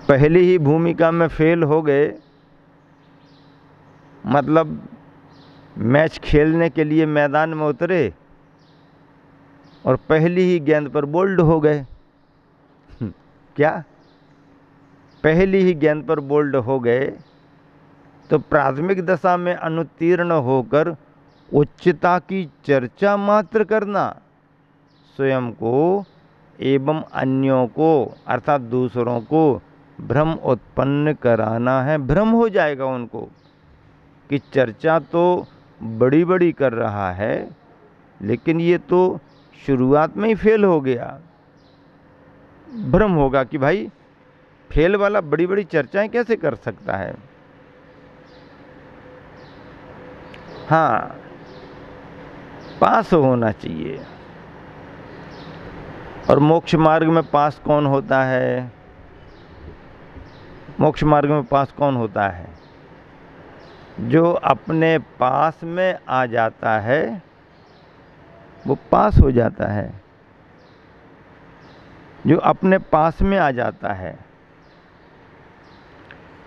पहली ही भूमिका में फेल हो गए, मतलब मैच खेलने के लिए मैदान में उतरे और पहली ही गेंद पर बोल्ड हो गए। क्या? पहली ही गेंद पर बोल्ड हो गए तो प्राथमिक दशा में अनुत्तीर्ण होकर उच्चता की चर्चा मात्र करना स्वयं को एवं अन्यों को अर्थात दूसरों को भ्रम उत्पन्न कराना है। भ्रम हो जाएगा उनको कि चर्चा तो बड़ी बड़ी कर रहा है, लेकिन ये तो शुरुआत में ही फेल हो गया। भ्रम होगा कि भाई फेल वाला बड़ी बड़ी चर्चाएं कैसे कर सकता है। हाँ, पास होना चाहिए। और मोक्ष मार्ग में पास कौन होता है? मोक्ष मार्ग में पास कौन होता है? जो अपने पास में आ जाता है वो पास हो जाता है। जो अपने पास में आ जाता है,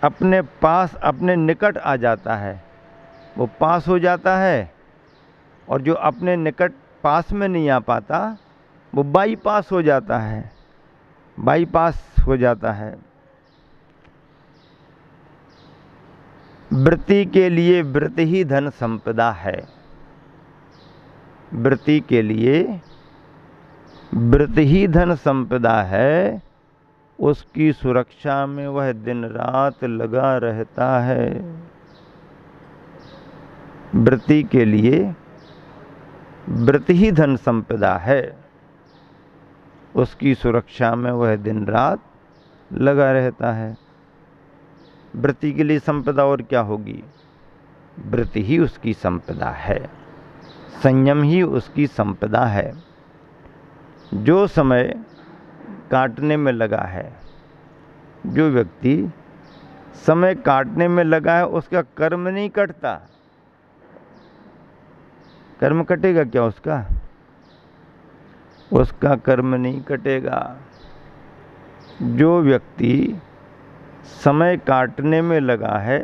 अपने पास, अपने निकट आ जाता है, वो पास हो जाता है। और जो अपने निकट पास में नहीं आ पाता वो बाईपास हो जाता है, बाईपास हो जाता है। वृत्ति के लिए वृत्ति ही धन संपदा है। वृत्ति के लिए वृत्ति ही धन संपदा है। उसकी सुरक्षा में वह दिन रात लगा रहता है। वृत्ति के लिए वृत्ति ही धन संपदा है। उसकी सुरक्षा में वह दिन रात लगा रहता है। वृत्ति के लिए संपदा और क्या होगी? वृत्ति ही उसकी संपदा है, संयम ही उसकी संपदा है। जो समय काटने में लगा है, जो व्यक्ति समय काटने में लगा है, उसका कर्म नहीं कटता। कर्म कटेगा क्या उसका? उसका कर्म नहीं कटेगा। जो व्यक्ति समय काटने में लगा है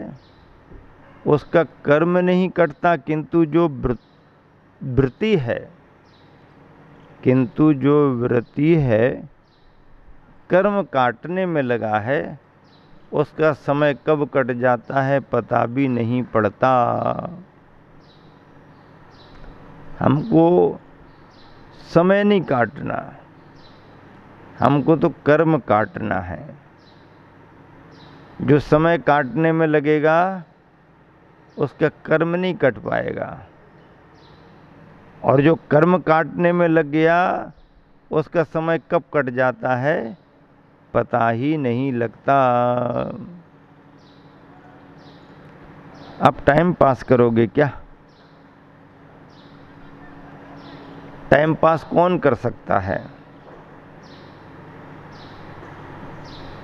उसका कर्म नहीं कटता, किंतु जो वृत्ति है, किंतु जो वृत्ति है कर्म काटने में लगा है, उसका समय कब कट जाता है पता भी नहीं पड़ता। हमको समय नहीं काटना, हमको तो कर्म काटना है। जो समय काटने में लगेगा उसका कर्म नहीं कट पाएगा, और जो कर्म काटने में लग गया उसका समय कब कट जाता है पता ही नहीं लगता। आप टाइम पास करोगे क्या? टाइम पास कौन कर सकता है?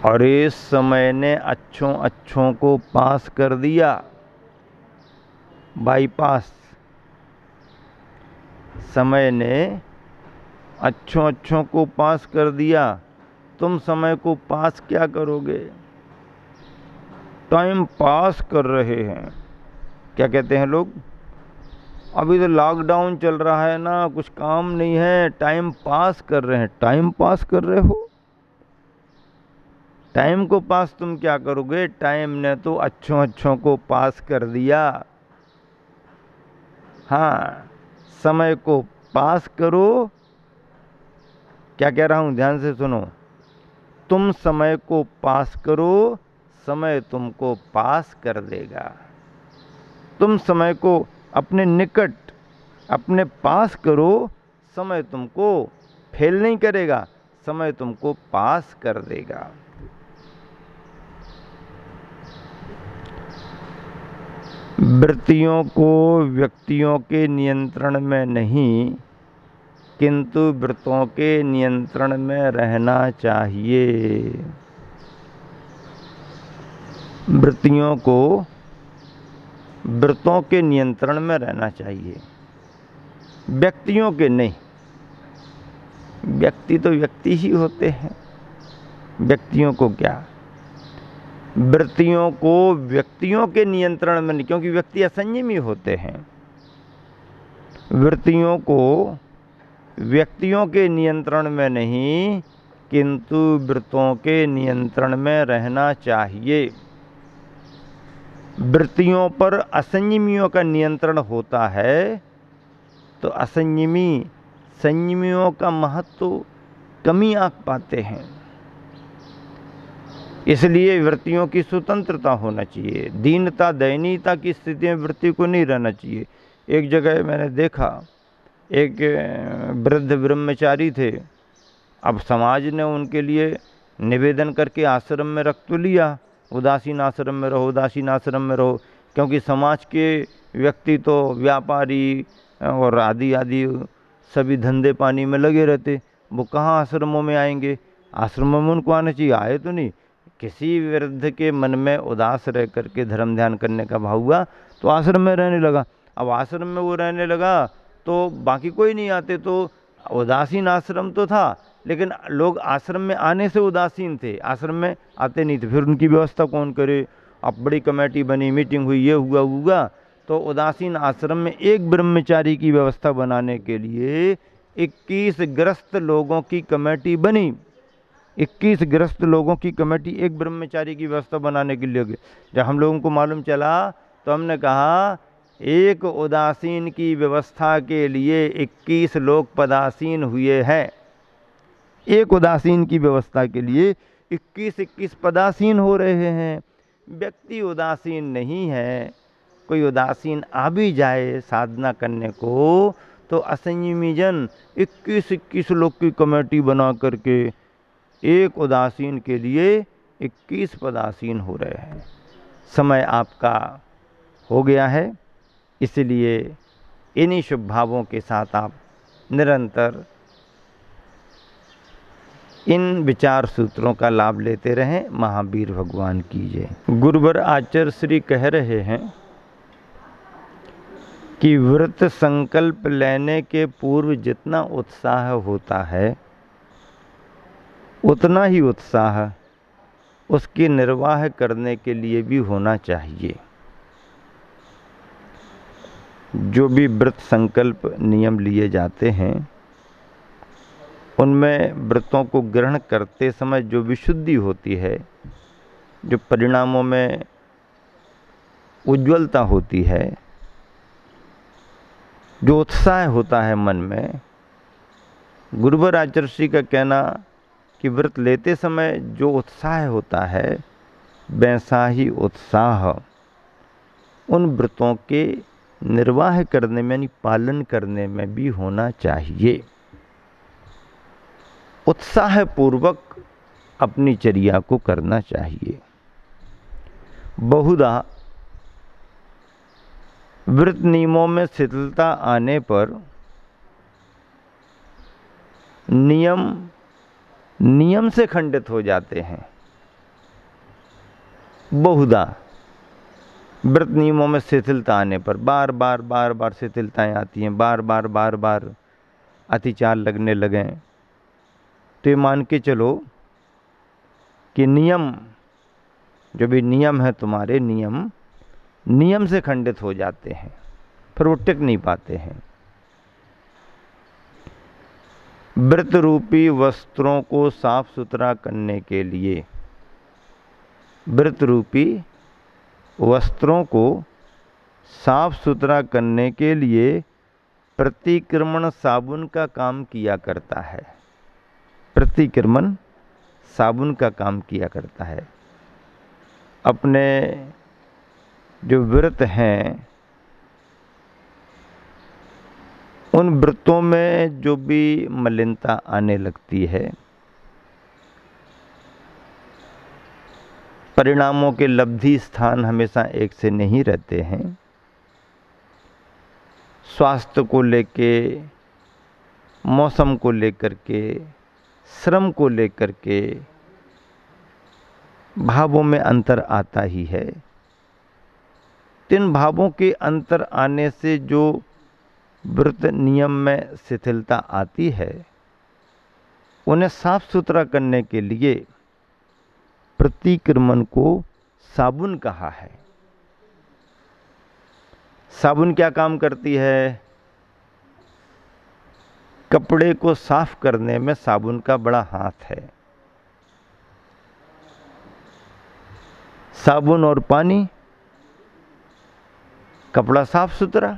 और इस समय ने अच्छों को पास कर दिया, बाईपास। समय ने अच्छों को पास कर दिया। तुम समय को पास क्या करोगे? टाइम पास कर रहे हैं। क्या कहते हैं लोग? अभी तो लॉकडाउन चल रहा है ना, कुछ काम नहीं है, टाइम पास कर रहे हैं। टाइम पास कर रहे हो? टाइम को पास तुम क्या करोगे? टाइम ने तो अच्छों को पास कर दिया। हाँ, समय को पास करो। क्या कह रहा हूं, ध्यान से सुनो। तुम समय को पास करो, समय तुमको पास कर देगा। तुम समय को अपने निकट, अपने पास करो, समय तुमको फेल नहीं करेगा, समय तुमको पास कर देगा। वृत्तियों को व्यक्तियों के नियंत्रण में नहीं, किंतु वृत्तों के नियंत्रण में रहना चाहिए। वृत्तियों को वृत्तों के नियंत्रण में रहना चाहिए, व्यक्तियों के नहीं। व्यक्ति तो व्यक्ति ही होते हैं, व्यक्तियों को क्या। वृत्तियों को व्यक्तियों के नियंत्रण में नहीं, क्योंकि व्यक्ति असंयमी होते हैं। वृत्तियों को व्यक्तियों के नियंत्रण में नहीं, किंतु वृत्तों के नियंत्रण में रहना चाहिए। वृत्तियों पर असंयमियों का नियंत्रण होता है तो असंयमी संयमियों का महत्व कमी आंक पाते हैं। इसलिए वृत्तियों की स्वतंत्रता होना चाहिए। दीनता दयनीयता की स्थिति में वृत्ति को नहीं रहना चाहिए। एक जगह मैंने देखा, एक वृद्ध ब्रह्मचारी थे। अब समाज ने उनके लिए निवेदन करके आश्रम में रख तो लिया, उदासीन आश्रम में रहो, उदासीन आश्रम में रहो, क्योंकि समाज के व्यक्ति तो व्यापारी और आदि आदि सभी धंधे पानी में लगे रहते, वो कहाँ आश्रमों में आएंगे। आश्रमों में उनको आना चाहिए, आए तो नहीं। किसी वृद्ध के मन में उदास रह करके धर्म ध्यान करने का भाव हुआ तो आश्रम में रहने लगा। अब आश्रम में वो रहने लगा तो बाकी कोई नहीं आते, तो उदासीन आश्रम तो था, लेकिन लोग आश्रम में आने से उदासीन थे, आश्रम में आते नहीं थे। फिर उनकी व्यवस्था कौन करे। अब बड़ी कमेटी बनी, मीटिंग हुई, ये हुआ तो उदासीन आश्रम में एक ब्रह्मचारी की व्यवस्था बनाने के लिए 21 ग्रस्त लोगों की कमेटी बनी। 21 ग्रस्त लोगों की कमेटी एक ब्रह्मचारी की व्यवस्था बनाने के लिए। जब हम लोगों को मालूम चला तो हमने कहा एक उदासीन की व्यवस्था के लिए 21 लोग पदासीन हुए हैं। एक उदासीन की व्यवस्था के लिए 21 पदासीन हो रहे हैं। व्यक्ति उदासीन नहीं है, कोई उदासीन आ भी जाए साधना करने को तो असंयमी जन 21 लोग की कमेटी बना करके एक उदासीन के लिए 21 पदासीन हो रहे हैं। समय आपका हो गया है, इसलिए इन्हीं शुभ भावों के साथ आप निरंतर इन विचार सूत्रों का लाभ लेते रहें। महावीर भगवान की जय। गुरुवर आचार्य श्री कह रहे हैं कि व्रत संकल्प लेने के पूर्व जितना उत्साह होता है उतना ही उत्साह उसकी निर्वाह करने के लिए भी होना चाहिए। जो भी व्रत संकल्प नियम लिए जाते हैं उनमें व्रतों को ग्रहण करते समय जो विशुद्धि होती है, जो परिणामों में उज्ज्वलता होती है, जो उत्साह होता है मन में, गुरुवर आचार्य का कहना कि व्रत लेते समय जो उत्साह होता है वैसा ही उत्साह उन व्रतों के निर्वाह करने में यानी पालन करने में भी होना चाहिए। उत्साह पूर्वक अपनी चर्या को करना चाहिए। बहुधा व्रत नियमों में शिथिलता आने पर नियम से खंडित हो जाते हैं। बहुधा व्रत नियमों में शिथिलता आने पर बार बार शिथिलताएं आती हैं, बार बार अतिचार लगने लगे तो ये मान के चलो कि नियम, जो भी नियम है तुम्हारे, नियम से खंडित हो जाते हैं, फिर वो टिक नहीं पाते हैं। व्रत रूपी वस्त्रों को साफ सुथरा करने के लिए, व्रत रूपी वस्त्रों को साफ सुथरा करने के लिए प्रतिक्रमण साबुन का काम किया करता है। प्रतिक्रमण साबुन का काम किया करता है। अपने जो व्रत हैं उन व्रतों में जो भी मलिनता आने लगती है, परिणामों के लब्धि स्थान हमेशा एक से नहीं रहते हैं। स्वास्थ्य को लेके, मौसम को लेकर के, श्रम को लेकर के भावों में अंतर आता ही है। तीन भावों के अंतर आने से जो व्रत नियम में शिथिलता आती है, उन्हें साफ सुथरा करने के लिए प्रतिक्रमण को साबुन कहा है। साबुन क्या काम करती है? कपड़े को साफ करने में साबुन का बड़ा हाथ है। साबुन और पानी, कपड़ा साफ सुथरा।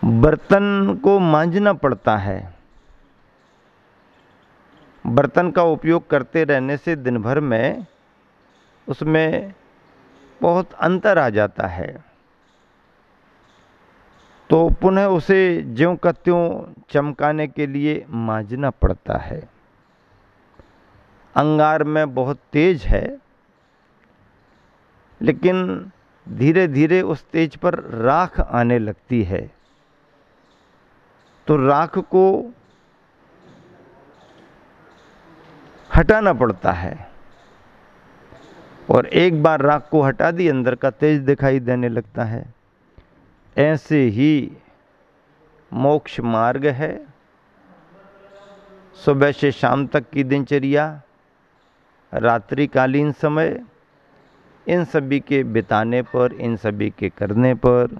बर्तन को मांजना पड़ता है। बर्तन का उपयोग करते रहने से दिन भर में उसमें बहुत अंतर आ जाता है, तो पुनः उसे ज्यों का त्यों चमकाने के लिए मांजना पड़ता है। अंगार में बहुत तेज है, लेकिन धीरे धीरे उस तेज पर राख आने लगती है, तो राख को हटाना पड़ता है, और एक बार राख को हटा दी अंदर का तेज दिखाई देने लगता है। ऐसे ही मोक्ष मार्ग है। सुबह से शाम तक की दिनचर्या, रात्रिकालीन समय, इन सभी के बिताने पर, इन सभी के करने पर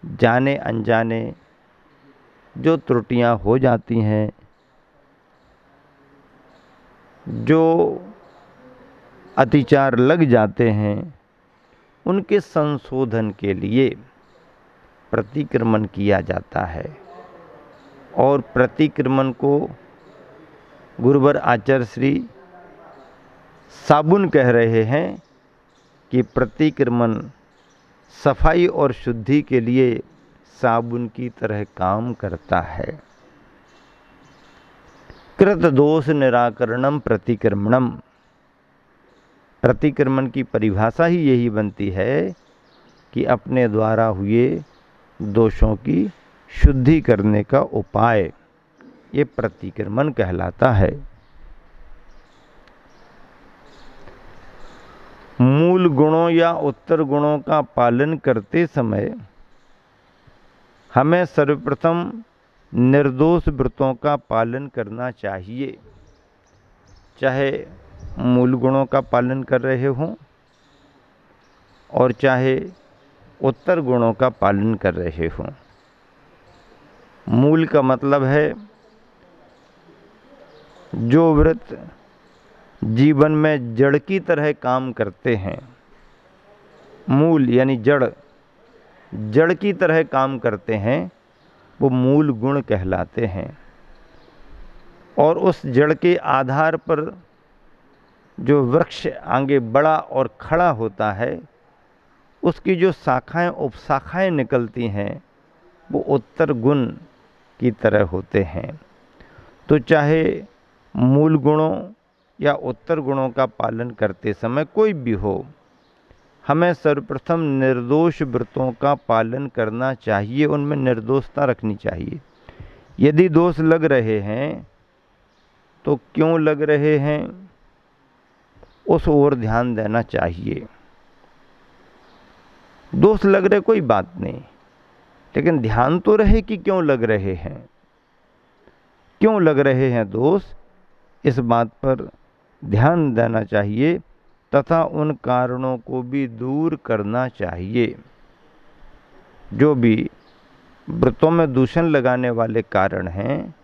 जाने अनजाने जो त्रुटियां हो जाती हैं, जो अतिचार लग जाते हैं, उनके संशोधन के लिए प्रतिक्रमण किया जाता है। और प्रतिक्रमण को गुरुवर आचार्य श्री साबुन कह रहे हैं कि प्रतिक्रमण सफाई और शुद्धि के लिए साबुन की तरह काम करता है। कृत दोष निराकरणम प्रतिक्रमणम। प्रतिक्रमण की परिभाषा ही यही बनती है कि अपने द्वारा हुए दोषों की शुद्धि करने का उपाय, ये प्रतिक्रमण कहलाता है। मूल गुणों या उत्तर गुणों का पालन करते समय हमें सर्वप्रथम निर्दोष व्रतों का पालन करना चाहिए। चाहे मूल गुणों का पालन कर रहे हों और चाहे उत्तर गुणों का पालन कर रहे हों। मूल का मतलब है जो व्रत जीवन में जड़ की तरह काम करते हैं। मूल यानी जड़, जड़ की तरह काम करते हैं, वो मूल गुण कहलाते हैं। और उस जड़ के आधार पर जो वृक्ष आगे बड़ा और खड़ा होता है, उसकी जो शाखाएं उपशाखाएं निकलती हैं, वो उत्तर गुण की तरह होते हैं। तो चाहे मूल गुणों या उत्तर गुणों का पालन करते समय कोई भी हो, हमें सर्वप्रथम निर्दोष व्रतों का पालन करना चाहिए, उनमें निर्दोषता रखनी चाहिए। यदि दोष लग रहे हैं तो क्यों लग रहे हैं, उस ओर ध्यान देना चाहिए। दोष लग रहे कोई बात नहीं, लेकिन ध्यान तो रहे कि क्यों लग रहे हैं, क्यों लग रहे हैं दोष, इस बात पर ध्यान देना चाहिए तथा उन कारणों को भी दूर करना चाहिए। जो भी व्रतों में दूषण लगाने वाले कारण हैं,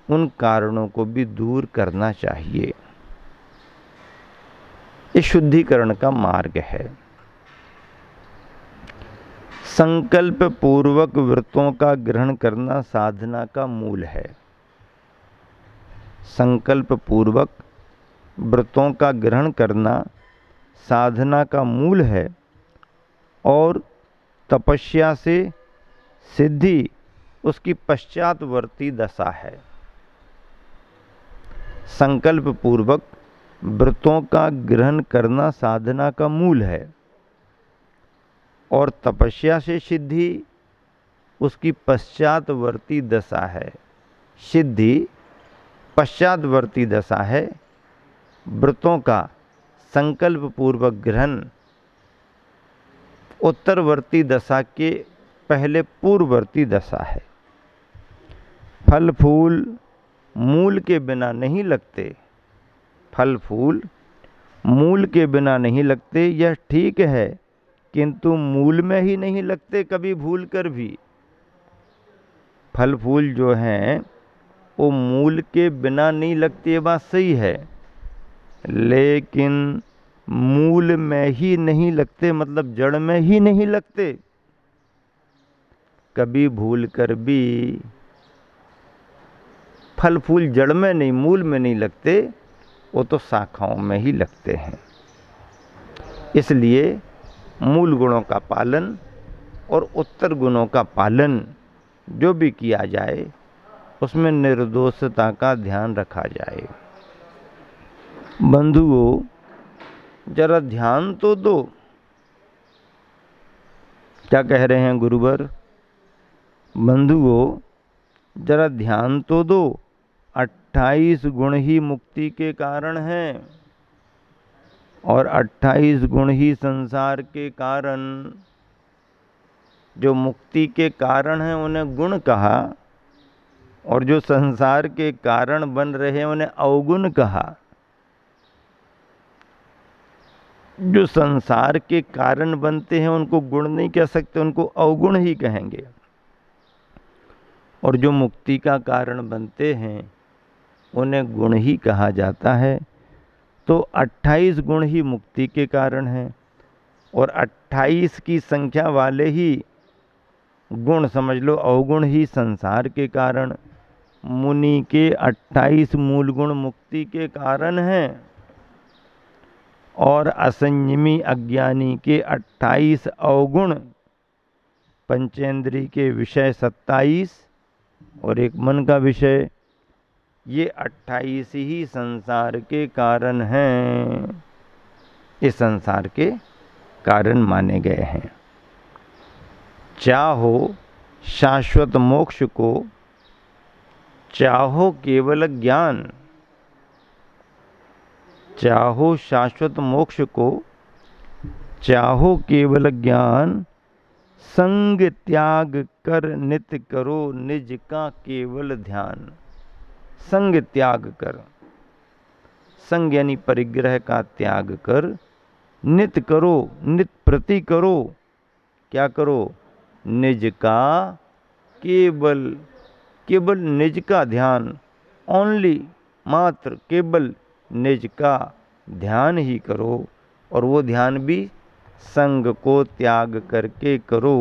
उन कारणों को भी दूर करना चाहिए। ये शुद्धिकरण का मार्ग है। संकल्प पूर्वक व्रतों का ग्रहण करना साधना का मूल है। संकल्प पूर्वक व्रतों का ग्रहण करना साधना का मूल है और तपस्या से सिद्धि उसकी पश्चातवर्ती दशा है। संकल्प पूर्वक व्रतों का ग्रहण करना साधना का मूल है और तपस्या से सिद्धि उसकी पश्चातवर्ती दशा है। सिद्धि पश्चातवर्ती दशा है। व्रतों का संकल्प पूर्वक ग्रहण उत्तरवर्ती दशा के पहले पूर्ववर्ती दशा है। फल फूल मूल के बिना नहीं लगते, फल फूल मूल के बिना नहीं लगते, यह ठीक है, किंतु मूल में ही नहीं लगते कभी भूल कर भी। फल फूल जो हैं वो मूल के बिना नहीं लगते, ये बात सही है, लेकिन मूल में ही नहीं लगते मतलब जड़ में ही नहीं लगते। कभी भूल कर भी फल फूल जड़ में नहीं, मूल में नहीं लगते, वो तो शाखाओं में ही लगते हैं। इसलिए मूल गुणों का पालन और उत्तर गुणों का पालन जो भी किया जाए उसमें निर्दोषता का ध्यान रखा जाए। बंधुओं, जरा ध्यान तो दो, क्या कह रहे हैं गुरुवर? बंधुओं, जरा ध्यान तो दो, 28 गुण ही मुक्ति के कारण हैं और 28 गुण ही संसार के कारण। जो मुक्ति के कारण हैं उन्हें गुण कहा और जो संसार के कारण बन रहे हैं उन्हें अवगुण कहा। जो संसार के कारण बनते हैं उनको गुण नहीं कह सकते, उनको अवगुण ही कहेंगे। और जो मुक्ति का कारण बनते हैं उन्हें गुण ही कहा जाता है। तो 28 गुण ही मुक्ति के कारण हैं और 28 की संख्या वाले ही गुण समझ लो अवगुण ही संसार के कारण। मुनि के 28 मूल गुण मुक्ति के कारण हैं और असंयमी अज्ञानी के 28 अवगुण, पंचेंद्री के विषय 27 और एक मन का विषय, ये 28 ही संसार के कारण हैं, इस संसार के कारण माने गए हैं। चाहो शाश्वत मोक्ष को, चाहो केवल ज्ञान, चाहो शाश्वत मोक्ष को, चाहो केवल ज्ञान, संग त्याग कर नित्य करो निज का केवल ध्यान। संग त्याग कर, संग यानी परिग्रह का त्याग कर, नित्य करो, नित्य प्रति करो, क्या करो? निज का केवल, केवल निज का ध्यान, ओनली, मात्र केवल निज का ध्यान ही करो और वो ध्यान भी संग को त्याग करके करो।